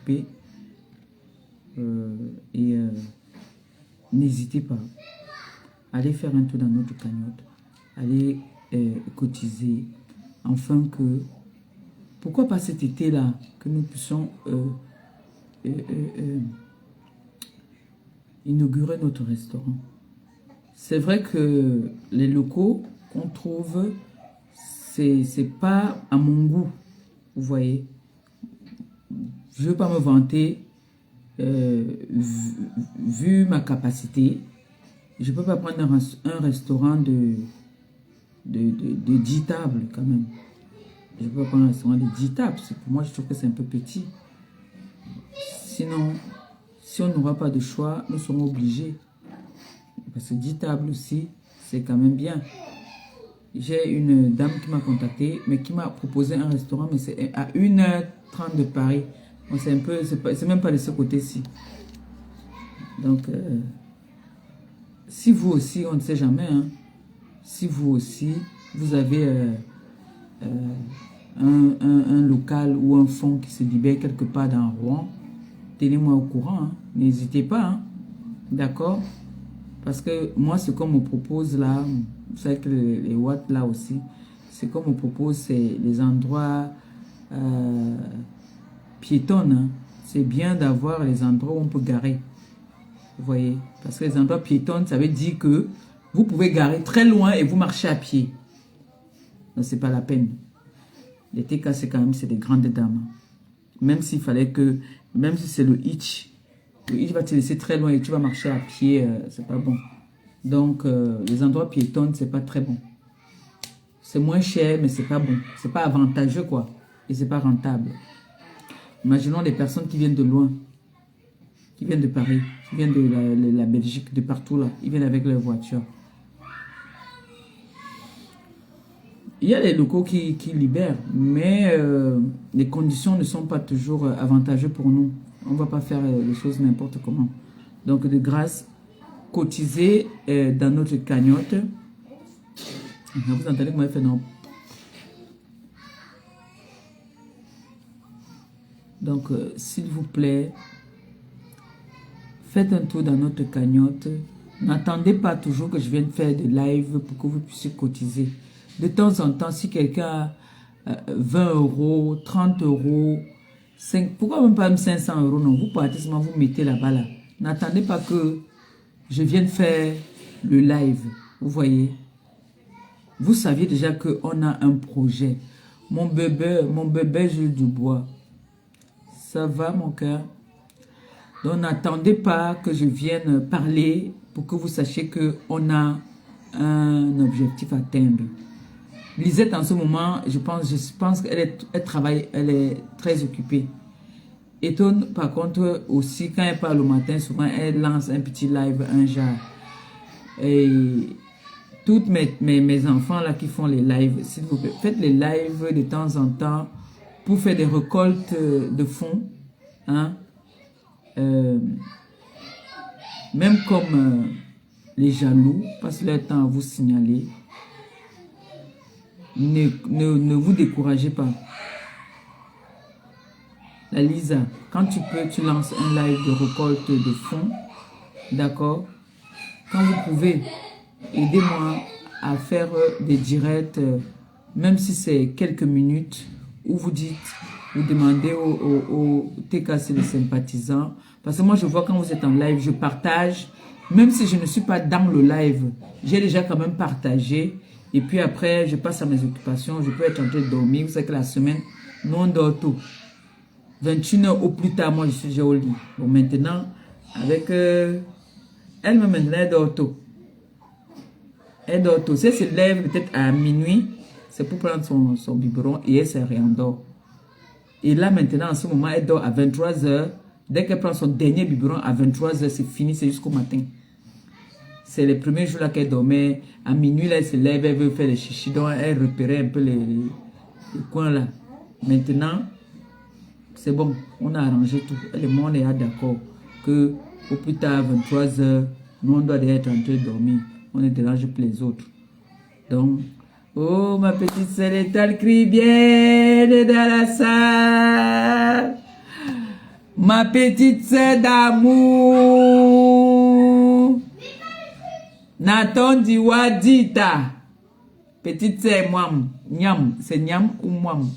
occuper. N'hésitez pas. Allez faire un tour dans notre cagnotte. Allez cotiser. Afin que, pourquoi pas cet été-là, que nous puissions inaugurer notre restaurant. C'est vrai que les locaux qu'on trouve, c'est pas à mon goût. Vous voyez. Je ne veux pas me vanter. Vu ma capacité, je ne peux pas prendre un restaurant de 10 tables quand même. Je ne peux pas prendre un restaurant de 10 tables. Pour moi, je trouve que c'est un peu petit. Sinon, si on n'aura pas de choix, nous serons obligés. Parce que 10 tables aussi, c'est quand même bien. J'ai une dame qui m'a contacté, mais qui m'a proposé un restaurant, mais c'est à 1h30 de Paris. Donc c'est un peu, c'est même pas de ce côté-ci. Donc, si vous aussi, on ne sait jamais, hein, si vous aussi, vous avez un local ou un fonds qui se libère quelque part dans Rouen, tenez-moi au courant, hein, n'hésitez pas, hein, d'accord? Parce que moi, ce qu'on me propose là, vous savez que les watts là aussi, ce qu'on me propose, c'est les endroits piétonnes. Hein. C'est bien d'avoir les endroits où on peut garer. Vous voyez? Parce que les endroits piétonnes, ça veut dire que vous pouvez garer très loin et vous marchez à pied. Donc, c'est pas la peine. Les TK, c'est quand même, c'est des grandes dames. Même s'il fallait que, même si c'est le hitch va te laisser très loin et tu vas marcher à pied, c'est pas bon. Donc, les endroits piétons, c'est pas très bon. C'est moins cher, mais c'est pas bon. C'est pas avantageux, quoi. Et c'est pas rentable. Imaginons les personnes qui viennent de loin, qui viennent de Paris, qui viennent de la Belgique, de partout là. Ils viennent avec leur voiture. Il y a les locaux qui libèrent, mais les conditions ne sont pas toujours avantageuses pour nous. On ne va pas faire les choses n'importe comment. Donc, de grâce, cotiser dans notre cagnotte. Vous entendez comment il fait non? Donc, s'il vous plaît, faites un tour dans notre cagnotte. N'attendez pas toujours que je vienne faire des lives pour que vous puissiez cotiser. De temps en temps, si quelqu'un a 20 €, 30 €, pourquoi même pas 500 € non? Vous partez seulement, vous mettez là-bas là. N'attendez pas que je vienne faire le live. Vous voyez? Vous saviez déjà qu'on a un projet. Mon bébé Jules Dubois. Ça va mon cœur? Donc n'attendez pas que je vienne parler pour que vous sachiez qu'on a un objectif à atteindre. Lisette en ce moment, je pense qu'elle travaille, elle est très occupée. Étonne, par contre, aussi, quand elle parle le matin, souvent, elle lance un petit live, un genre. Et toutes mes enfants là qui font les lives, s'il vous plaît, faites les lives de temps en temps pour faire des récoltes de fonds. Hein? Même comme les jaloux, passent leur temps à vous signaler. Ne vous découragez pas. La Lisa, quand tu peux, tu lances un live de récolte de fonds. D'accord? Quand vous pouvez, aidez-moi à faire des directs, même si c'est quelques minutes, où vous dites, vous demandez au TKC les sympathisants. Parce que moi, je vois quand vous êtes en live, je partage. Même si je ne suis pas dans le live, j'ai déjà quand même partagé. Et puis après, je passe à mes occupations. Je peux être en train de dormir. Vous savez que la semaine, nous on dort tôt. 21 h au plus tard, moi je suis déjà au lit. Bon, maintenant, avec elle me maintenant, elle dort tôt. Elle dort tôt. Si elle se lève peut-être à minuit, c'est pour prendre son biberon et elle se réendort. Et là maintenant, en ce moment, elle dort à 23 h. Dès qu'elle prend son dernier biberon à 23 h, c'est fini, c'est jusqu'au matin. C'est les premiers jours là qu'elle dormait. À minuit, là, elle se lève, elle veut faire les chichis. Donc, elle repérait un peu les coins là. Maintenant, c'est bon, on a arrangé tout. Elle et moi, on est d'accord que au plus tard, 23 h, nous, on doit être en train de dormir. On ne dérange plus les autres. Donc, oh, ma petite sœur est crie bien dans la salle. Ma petite sœur d'amour. Nathan Diwadita. Petite sœur, Mwam. Nyam. C'est Nyam ou Mwam?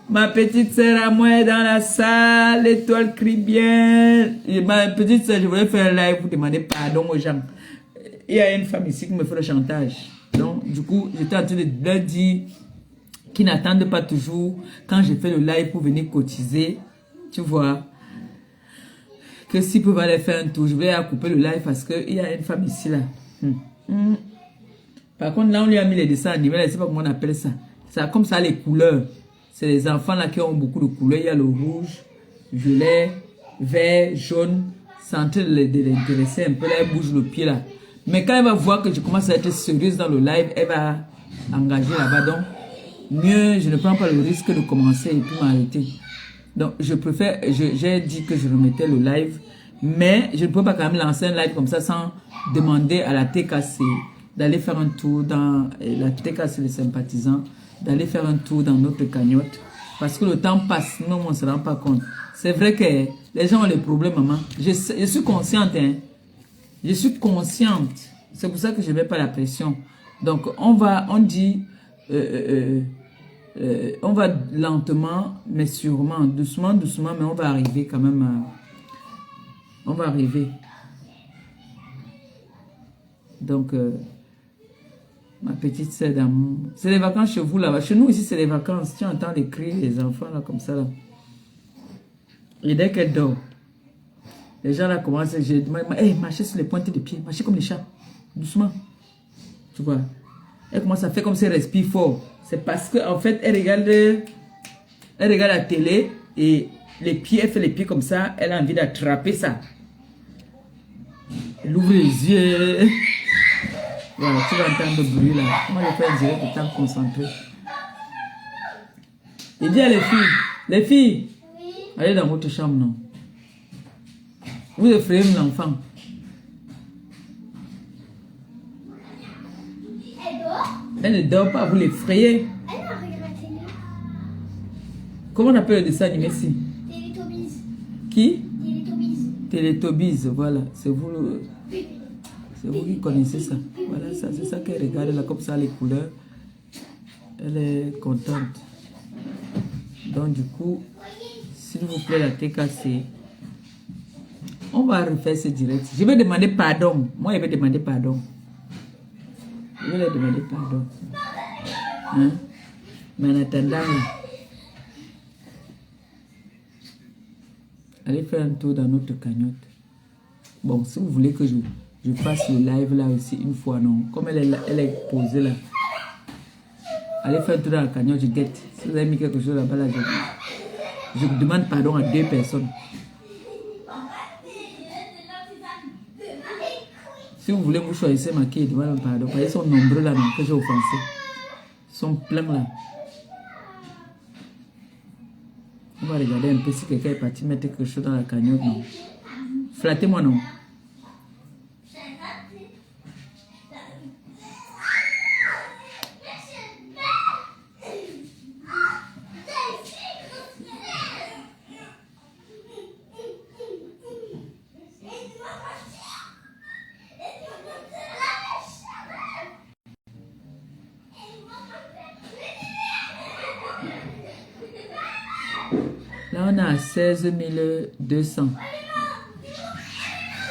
Ma petite sœur à moi est dans la salle. L'étoile crie bien. Et ma petite sœur, je voulais faire un live pour demander pardon aux gens. Il y a une femme ici qui me fait le chantage. Donc, du coup, j'étais en train de leur dire qu'ils n'attendent pas toujours quand j'ai fait le live pour venir cotiser. Tu vois, que s'ils peuvent aller faire un tour, je vais couper le live parce qu'il y a une femme ici là. Par contre, là, on lui a mis les dessins animés. Je ne sais pas comment on appelle ça. Ça comme ça, les couleurs. C'est les enfants là qui ont beaucoup de couleurs. Il y a le rouge, violet, vert, jaune. C'est en train de l'intéresser un peu. Là, elle bouge le pied là. Mais quand elle va voir que je commence à être sérieuse dans le live, elle va engager là-bas. Donc, mieux, je ne prends pas le risque de commencer et puis m'arrêter. Donc, je préfère, j'ai dit que je remettais le live. Mais je ne peux pas quand même lancer un live comme ça sans demander à la TKC d'aller faire un tour dans la TKC, les sympathisants, d'aller faire un tour dans notre cagnotte. Parce que le temps passe, nous, on ne se rend pas compte. C'est vrai que les gens ont des problèmes, maman. Je suis consciente, hein. Je suis consciente. C'est pour ça que je ne mets pas la pression. Donc, on va lentement, mais sûrement, doucement, doucement, mais on va arriver quand même à... On va arriver. Donc, ma petite sœur d'amour. C'est les vacances chez vous là-bas. Chez nous ici, c'est les vacances. Tu entends les cris, les enfants là, comme ça là. Et dès qu'elle dort, les gens là commencent à dire, hey, marchez sur les pointes de pied, marchez comme les chats. Doucement. Tu vois. Elle commence à faire comme si elle respire fort. C'est parce qu'en fait, elle regarde la télé et les pieds, elle fait les pieds comme ça. Elle a envie d'attraper ça. Elle ouvre les yeux. Voilà, tu vas entendre le bruit là. Moi, je fais un direct de temps concentré. Et dis à les filles, allez dans votre chambre, non? Vous effrayez l'enfant. Elle dort? Elle ne dort pas, vous l'effrayez. Elle a regretté. Comment on appelle le dessin animé ici? Télétobies. Qui? Télétobies. Télétobies, voilà. C'est vous, qui connaissez ça. Voilà, ça, c'est ça qu'elle regarde là, comme ça, les couleurs. Elle est contente. Donc, du coup, s'il vous plaît, la TKC, on va refaire ce direct. Je vais demander pardon. Moi, je vais demander pardon. Je vais leur demander pardon. Hein? Mais en attendant, allez faire un tour dans notre cagnotte. Bon, si vous voulez que je fasse le live là aussi une fois, non. Comme elle est posée là. Allez faire un tour dans la cagnotte, je guette. Si vous avez mis quelque chose là-bas, là, je vous demande pardon à 2 personnes. Si vous voulez vous choisir ma qui demande pardon. Parce qu'ils sont nombreux là, que j'ai offensé. Ils sont pleins là. On va regarder un peu si quelqu'un est parti mettre quelque chose dans la cagnotte, non. Flattez-moi, non. Là, on a 16 200.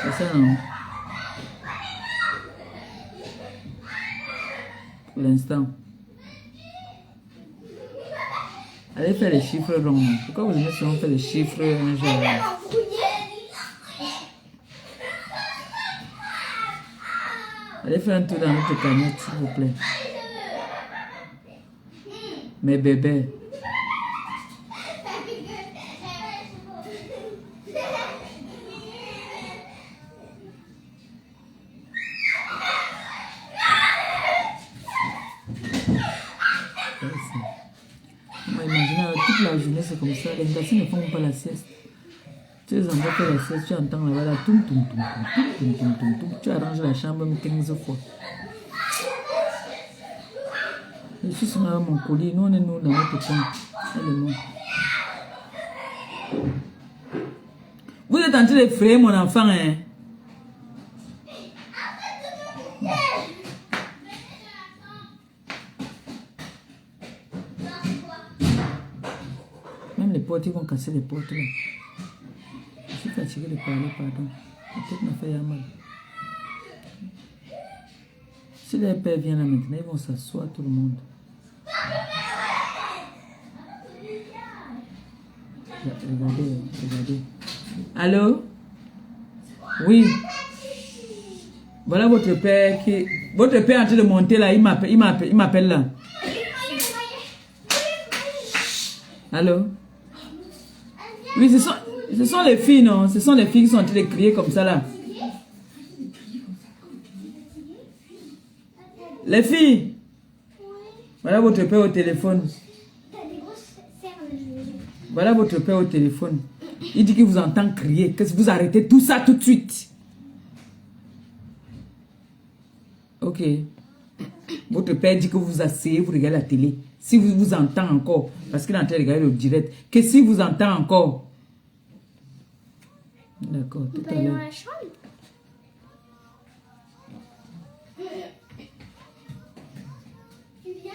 C'est ça, non? Pour l'instant. Allez faire les chiffres ronds. Pourquoi vous aimez souvent faire les chiffres un jour? Allez faire un tour dans notre cagnotte, s'il vous plaît. Mes bébés. Toute la journée, c'est comme ça. Les garçons ne font pas la sieste. Tu les envoies faire la sieste, tu entends là-bas, là, toum, toum, toum, toum, toum, toum, toum. Tu arranges la chambre même 15 fois. Je suis sur mon colis. Nous, on est nous dans notre coin. Elle et moi. Vous êtes en train d'effrayer mon enfant, hein? Même les portes, ils vont casser les portes là. Je suis fatigué de parler, pardon. La tête m'a fait mal. Si les pères viennent là maintenant, ils vont s'asseoir tout le monde. Regardez, regardez. Allô? Oui. Voilà votre père qui... Votre père est en train de monter là, il m'appelle là. Allô? Oui, ce sont les filles, non? Ce sont les filles qui sont en train de crier comme ça là. Les filles! Voilà votre père au téléphone. Voilà votre père au téléphone. Il dit qu'il vous entend crier. Que vous arrêtez tout ça tout de suite. Ok. Votre père dit que vous vous asseyez, vous regardez la télé. Si vous vous entend encore, parce qu'il est en train de regarder le direct, que si vous entend encore. D'accord, tout à l'heure. Tu viens?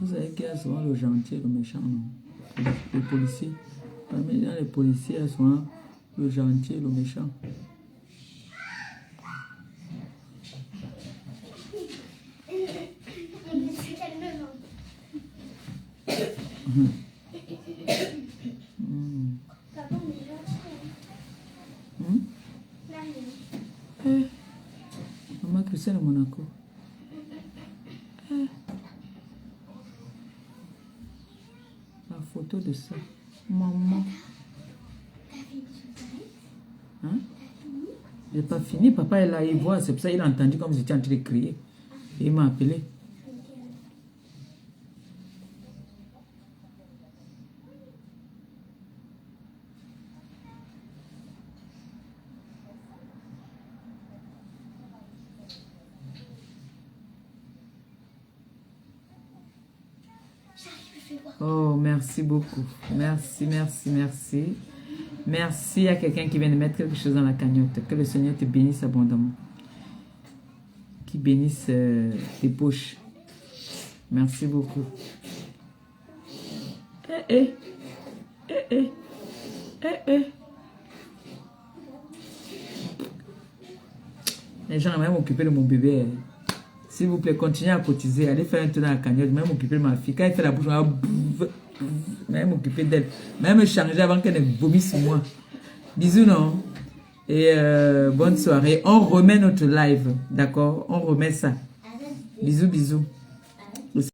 Vous savez qu'il y a souvent le gentil et le méchant, non? Les policiers. Parmi les policiers, il y a souvent le gentil et le méchant. Maman Christiane de Monaco. La photo de ça. Maman. Hein? J'ai pas fini. Papa est là, il voit. C'est pour ça qu'il a entendu comme j'étais en train de crier. Et il m'a appelé. Oh, merci beaucoup. Merci, merci, merci. Merci à quelqu'un qui vient de mettre quelque chose dans la cagnotte. Que le Seigneur te bénisse abondamment. Qui bénisse tes poches. Merci beaucoup. Les gens vont même m'occuper de mon bébé. S'il vous plaît, continuez à cotiser. Allez faire un tour dans la cagnotte. Même m'occuper de ma fille. Quand elle fait la bouche, même m'occuper d'elle. Même me changer avant qu'elle ne vomisse sur moi. Bisous, non? Et bonne soirée. On remet notre live. D'accord? On remet ça. Bisous, bisous.